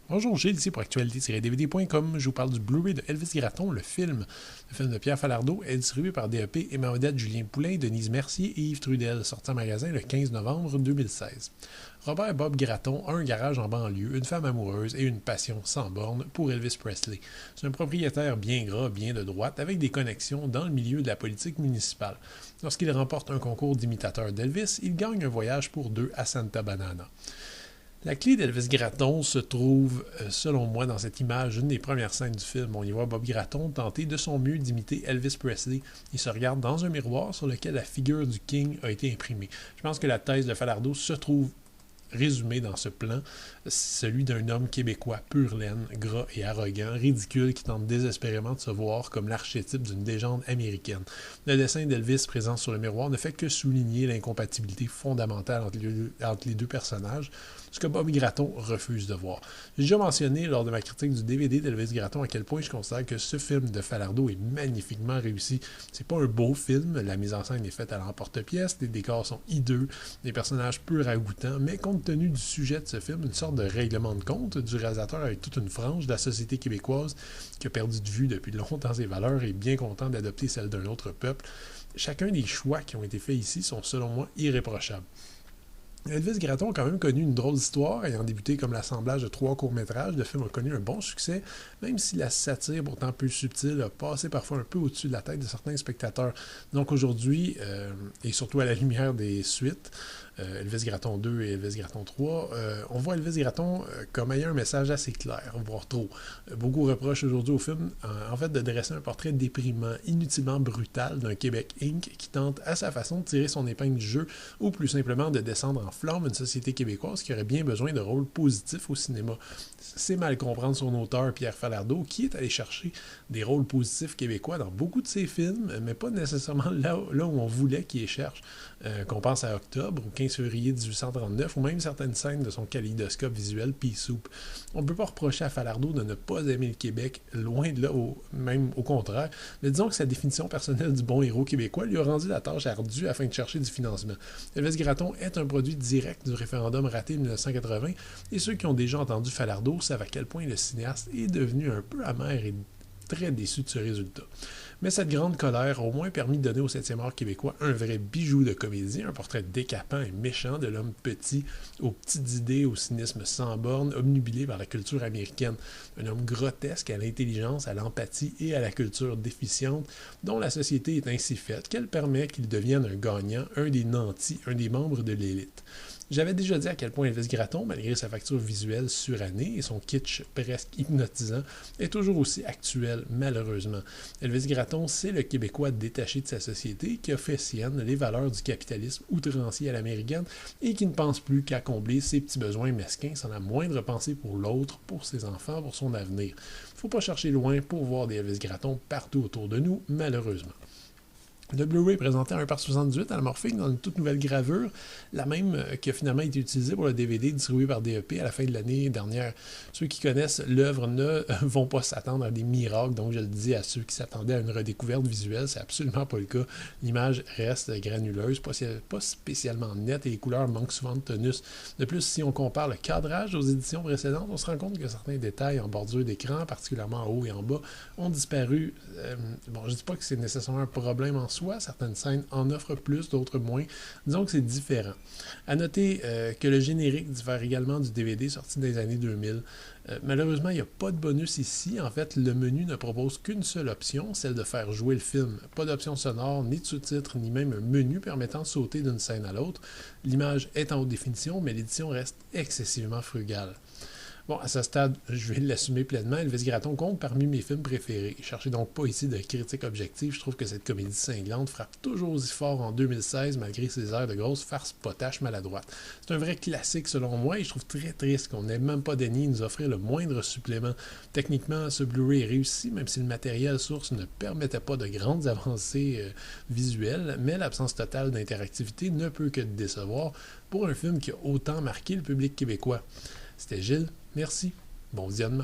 Bonjour, Gilles ici pour actualité-dvd.com. Je vous parle du Blu-ray de Elvis Gratton, le film. Le film de Pierre Falardeau est distribué par DEP et Maudette Julien Poulain, Denise Mercier et Yves Trudel, sorti en magasin le 15 novembre 2016. Robert Bob Gratton a un garage en banlieue, une femme amoureuse et une passion sans borne pour Elvis Presley. C'est un propriétaire bien gras, bien de droite, avec des connexions dans le milieu de la politique municipale. Lorsqu'il remporte un concours d'imitateurs d'Elvis, il gagne un voyage pour deux à Santa Banana. La clé d'Elvis Gratton se trouve, selon moi, dans cette image, une des premières scènes du film. On y voit Bob Gratton tenter de son mieux d'imiter Elvis Presley. Il se regarde dans un miroir sur lequel la figure du King a été imprimée. Je pense que la thèse de Falardeau se trouve résumé dans ce plan, celui d'un homme québécois pur laine, gras et arrogant, ridicule, qui tente désespérément de se voir comme l'archétype d'une légende américaine. Le dessin d'Elvis présent sur le miroir ne fait que souligner l'incompatibilité fondamentale entre les deux personnages, ce que Bob Gratton refuse de voir. J'ai déjà mentionné lors de ma critique du DVD d'Elvis Gratton à quel point je considère que ce film de Falardeau est magnifiquement réussi. C'est pas un beau film, la mise en scène est faite à l'emporte-pièce, les décors sont hideux, les personnages peu ragoûtants, mais compte tenu du sujet de ce film, une sorte de règlement de compte du réalisateur avec toute une frange de la société québécoise qui a perdu de vue depuis longtemps ses valeurs et est bien content d'adopter celles d'un autre peuple. Chacun des choix qui ont été faits ici sont selon moi irréprochables. Elvis Gratton a quand même connu une drôle d'histoire, ayant débuté comme l'assemblage de 3 courts-métrages. Le film a connu un bon succès, même si la satire, pourtant peu subtile, a passé parfois un peu au-dessus de la tête de certains spectateurs. Donc aujourd'hui, et surtout à la lumière des suites, Elvis Gratton 2 et Elvis Gratton 3, on voit Elvis Gratton comme ayant un message assez clair, voire trop. Beaucoup reprochent aujourd'hui au film, en fait, de dresser un portrait déprimant, inutilement brutal d'un Québec Inc. qui tente à sa façon de tirer son épingle du jeu, ou plus simplement de descendre en flamme une société québécoise qui aurait bien besoin de rôles positifs au cinéma. C'est mal comprendre son auteur, Pierre Falardeau, qui est allé chercher des rôles positifs québécois dans beaucoup de ses films, mais pas nécessairement là où on voulait qu'il les cherche. Qu'on pense à Octobre, au 15 février 1839, ou même certaines scènes de son kaléidoscope visuel Pea Soup. On ne peut pas reprocher à Falardeau de ne pas aimer le Québec, loin de là, même au contraire, mais disons que sa définition personnelle du bon héros québécois lui a rendu la tâche ardue afin de chercher du financement. Elvis Gratton est un produit direct du référendum raté de 1980, et ceux qui ont déjà entendu Falardeau savent à quel point le cinéaste est devenu un peu amer et très déçu de ce résultat. Mais cette grande colère a au moins permis de donner au 7e art québécois un vrai bijou de comédie, un portrait décapant et méchant de l'homme petit, aux petites idées, au cynisme sans borne, obnubilé par la culture américaine. Un homme grotesque à l'intelligence, à l'empathie et à la culture déficiente, dont la société est ainsi faite qu'elle permet qu'il devienne un gagnant, un des nantis, un des membres de l'élite. J'avais déjà dit à quel point Elvis Gratton, malgré sa facture visuelle surannée et son kitsch presque hypnotisant, est toujours aussi actuel, malheureusement. Elvis Gratton, c'est le Québécois détaché de sa société qui a fait sienne les valeurs du capitalisme outrancier à l'américaine et qui ne pense plus qu'à combler ses petits besoins mesquins sans la moindre pensée pour l'autre, pour ses enfants, pour son avenir. Faut pas chercher loin pour voir des Elvis Gratton partout autour de nous, malheureusement. Le Blu-ray présentait un 1,78 anamorphique dans une toute nouvelle gravure, la même qui a finalement été utilisée pour le DVD distribué par DEP à la fin de l'année dernière. Ceux qui connaissent l'œuvre ne vont pas s'attendre à des miracles, donc je le dis à ceux qui s'attendaient à une redécouverte visuelle, c'est absolument pas le cas. L'image reste granuleuse, pas spécialement nette et les couleurs manquent souvent de tonus. De plus, si on compare le cadrage aux éditions précédentes, on se rend compte que certains détails en bordure d'écran, particulièrement en haut et en bas, ont disparu. Bon, je dis pas que c'est nécessairement un problème en soi, certaines scènes en offrent plus, d'autres moins. Disons que c'est différent. À noter que le générique diffère également du DVD sorti dans les années 2000. Malheureusement, il n'y a pas de bonus ici. En fait, le menu ne propose qu'une seule option, celle de faire jouer le film. Pas d'option sonore, ni de sous-titres, ni même un menu permettant de sauter d'une scène à l'autre. L'image est en haute définition, mais l'édition reste excessivement frugale. Bon, à ce stade, je vais l'assumer pleinement. Elvis Gratton compte parmi mes films préférés. Cherchez donc pas ici de critique objective. Je trouve que cette comédie cinglante frappe toujours aussi fort en 2016 malgré ses airs de grosse farce potache maladroite. C'est un vrai classique selon moi et je trouve très triste qu'on n'ait même pas daigné nous offrir le moindre supplément. Techniquement, ce Blu-ray est réussi, même si le matériel source ne permettait pas de grandes avancées visuelles, mais l'absence totale d'interactivité ne peut que décevoir pour un film qui a autant marqué le public québécois. C'était Gilles. Merci. Bon visionnement.